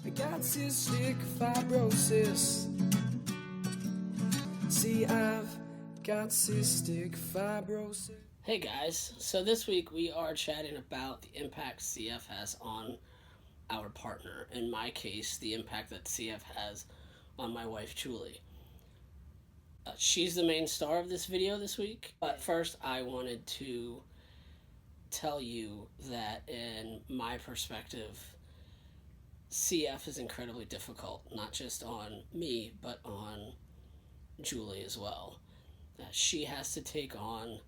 I got cystic fibrosis. See, I've got cystic fibrosis. Hey guys, so this week we are chatting about the impact CF has on our partner. In my case, the impact that CF has on my wife Julie. She's the main star of this video this week, but first I wanted to tell you that in my perspective, CF is incredibly difficult, not just on me, but on Julie as well. She has to take on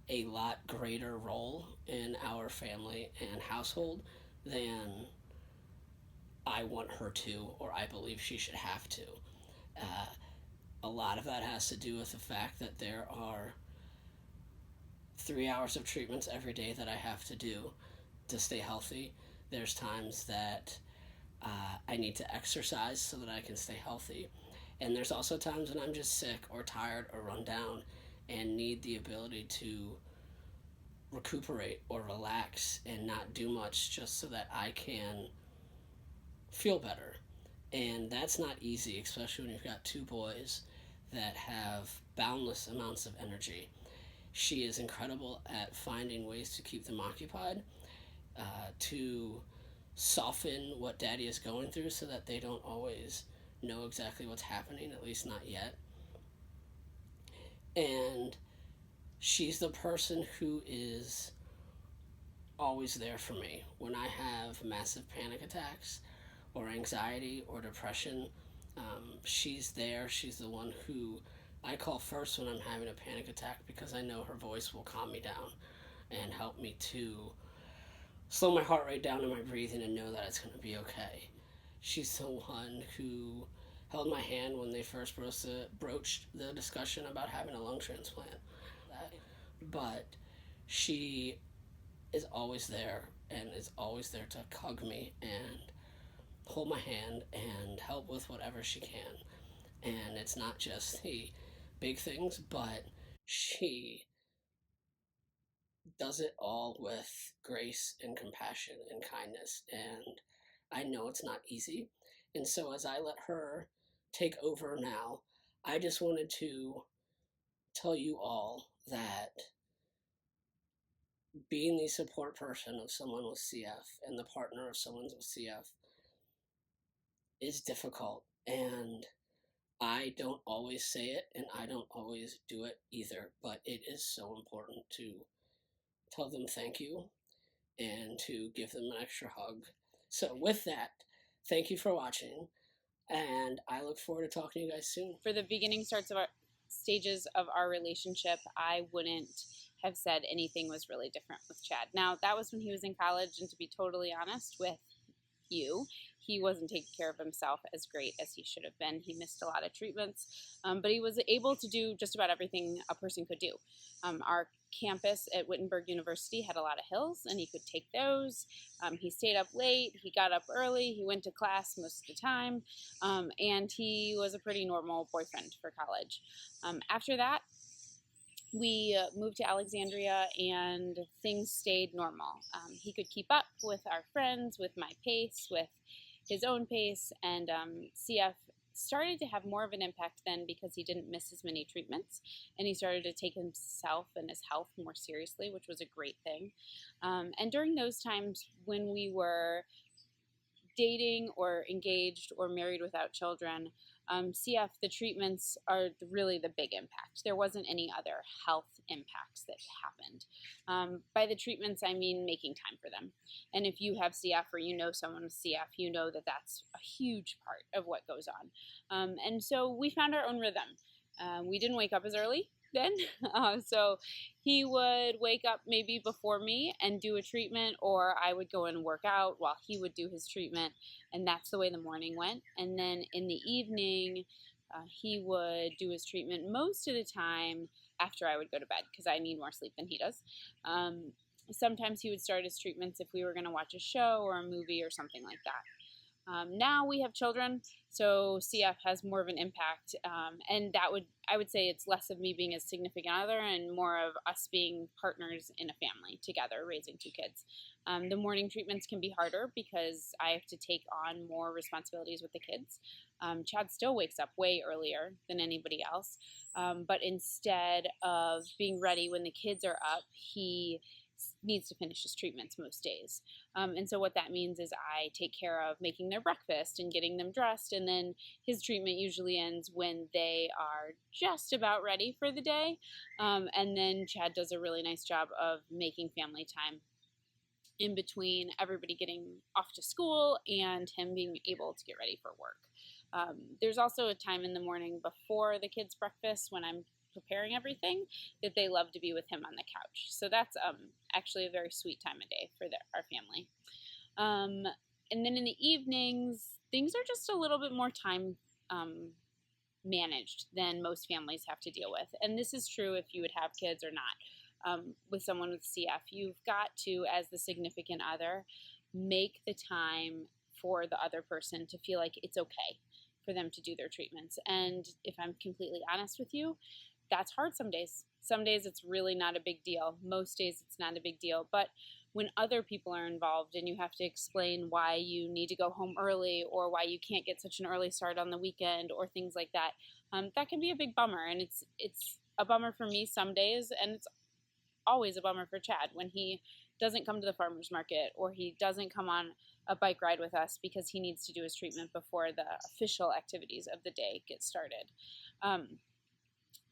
a lot greater role in our family and household than I want her to, or I believe she should have to. A lot of that has to do with the fact that there are 3 hours of treatments every day that I have to do to stay healthy. There's times that I need to exercise so that I can stay healthy. And there's also times when I'm just sick or tired or run down and need the ability to recuperate or relax and not do much just so that I can feel better. And that's not easy, especially when you've got two boys that have boundless amounts of energy. She is incredible at finding ways to keep them occupied, to soften what daddy is going through so that they don't always know exactly what's happening, at least not yet. And she's the person who is always there for me when I have massive panic attacks or anxiety or depression. She's there. She's the one who I call first when I'm having a panic attack because I know her voice will calm me down and help me to slow my heart rate down and my breathing and know that it's going to be okay. She's the one who held my hand when they first broached the discussion about having a lung transplant. But she is always there and is always there to hug me and hold my hand and help with whatever she can. And it's not just the big things, but she does it all with grace and compassion and kindness. And I know it's not easy. And so as I let her take over now, I just wanted to tell you all that being the support person of someone with CF and the partner of someone with CF is difficult. And I don't always say it and I don't always do it either, but it is so important to tell them thank you and to give them an extra hug. So with that, thank you for watching, and I look forward to talking to you guys soon. For the beginning stages of our relationship, I wouldn't have said anything was really different with Chad. Now, that was when he was in college, and to be totally honest with you, he wasn't taking care of himself as great as he should have been. He missed a lot of treatments, but he was able to do just about everything a person could do. Our campus at Wittenberg University had a lot of hills, and he could take those. He stayed up late, he got up early, he went to class most of the time, and he was a pretty normal boyfriend for college. After that, we moved to Alexandria and things stayed normal. He could keep up with our friends, with my pace, with his own pace, and CF started to have more of an impact then because he didn't miss as many treatments and he started to take himself and his health more seriously, which was a great thing. And during those times when we were dating or engaged or married without children, CF, the treatments are really the big impact. There wasn't any other health impacts that happened. By the treatments, I mean making time for them. And if you have CF or you know someone with CF, you know that that's a huge part of what goes on. And so we found our own rhythm. We didn't wake up as early then. So he would wake up maybe before me and do a treatment, or I would go and work out while he would do his treatment. And that's the way the morning went. And then in the evening, he would do his treatment most of the time after I would go to bed because I need more sleep than he does. Sometimes he would start his treatments if we were going to watch a show or a movie or something like that. Now we have children, so CF has more of an impact, and I would say it's less of me being a significant other and more of us being partners in a family together, raising 2 kids. The morning treatments can be harder because I have to take on more responsibilities with the kids. Chad still wakes up way earlier than anybody else, but instead of being ready when the kids are up, he needs to finish his treatments most days. And so what that means is I take care of making their breakfast and getting them dressed, and then his treatment usually ends when they are just about ready for the day. And then Chad does a really nice job of making family time in between everybody getting off to school and him being able to get ready for work. There's also a time in the morning before the kids' breakfast when I'm preparing everything that they love to be with him on the couch. So that's actually a very sweet time of day for our family. And then in the evenings, things are just a little bit more time managed than most families have to deal with. And this is true if you would have kids or not. With someone with CF, you've got to, as the significant other, make the time for the other person to feel like it's okay for them to do their treatments. And if I'm completely honest with you, that's hard some days. Some days it's really not a big deal. Most days it's not a big deal. But when other people are involved and you have to explain why you need to go home early or why you can't get such an early start on the weekend or things like that, that can be a big bummer. And it's a bummer for me some days, and it's always a bummer for Chad when he doesn't come to the farmer's market or he doesn't come on a bike ride with us because he needs to do his treatment before the official activities of the day get started.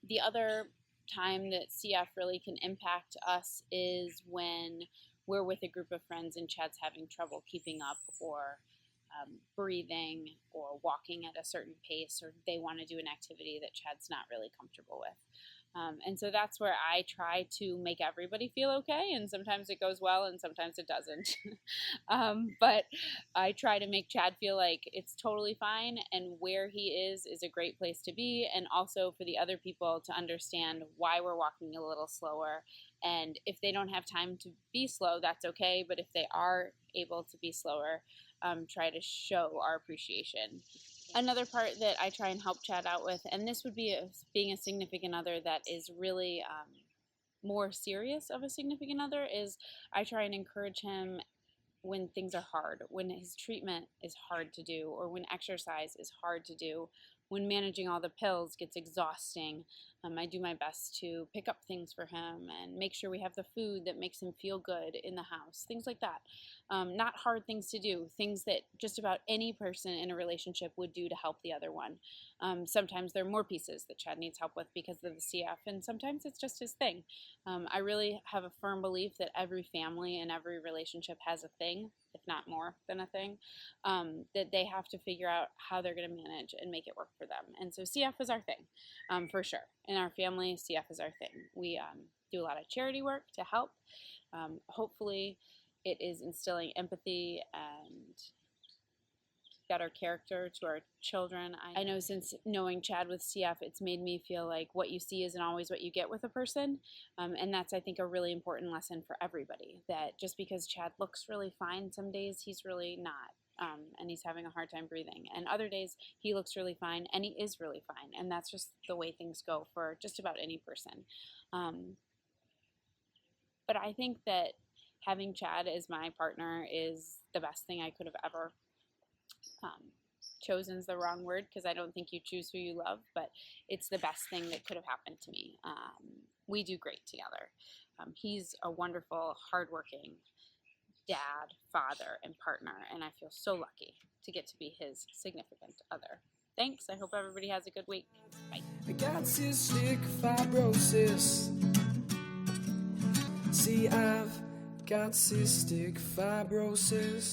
The other time that CF really can impact us is when we're with a group of friends and Chad's having trouble keeping up or breathing or walking at a certain pace, or they want to do an activity that Chad's not really comfortable with. And so that's where I try to make everybody feel okay, and sometimes it goes well and sometimes it doesn't. But I try to make Chad feel like it's totally fine and where he is a great place to be, and also for the other people to understand why we're walking a little slower. And if they don't have time to be slow, that's okay, but if they are able to be slower, try to show our appreciation. Another part that I try and help Chad out with, and this would be being a significant other that is really more serious of a significant other, is I try and encourage him when things are hard, when his treatment is hard to do, or when exercise is hard to do, when managing all the pills gets exhausting. I do my best to pick up things for him and make sure we have the food that makes him feel good in the house, things like that. Not hard things to do, things that just about any person in a relationship would do to help the other one. Sometimes there are more pieces that Chad needs help with because of the CF, and sometimes it's just his thing. I really have a firm belief that every family and every relationship has a thing, if not more than a thing, that they have to figure out how they're going to manage and make it work for them. And so CF is our thing, for sure. In our family, CF is our thing. We do a lot of charity work to help. Hopefully, it is instilling empathy and better character to our children. I know since knowing Chad with CF, it's made me feel like what you see isn't always what you get with a person. And that's, I think, a really important lesson for everybody, that just because Chad looks really fine some days, he's really not. And he's having a hard time breathing. And other days, he looks really fine, and he is really fine. And that's just the way things go for just about any person. But I think that having Chad as my partner is the best thing I could have ever chosen is the wrong word, because I don't think you choose who you love, but it's the best thing that could have happened to me. We do great together. He's a wonderful, hardworking dad, father, and partner, and I feel so lucky to get to be his significant other. Thanks. I hope everybody has a good week. Bye. I got cystic fibrosis. See, I've got cystic fibrosis.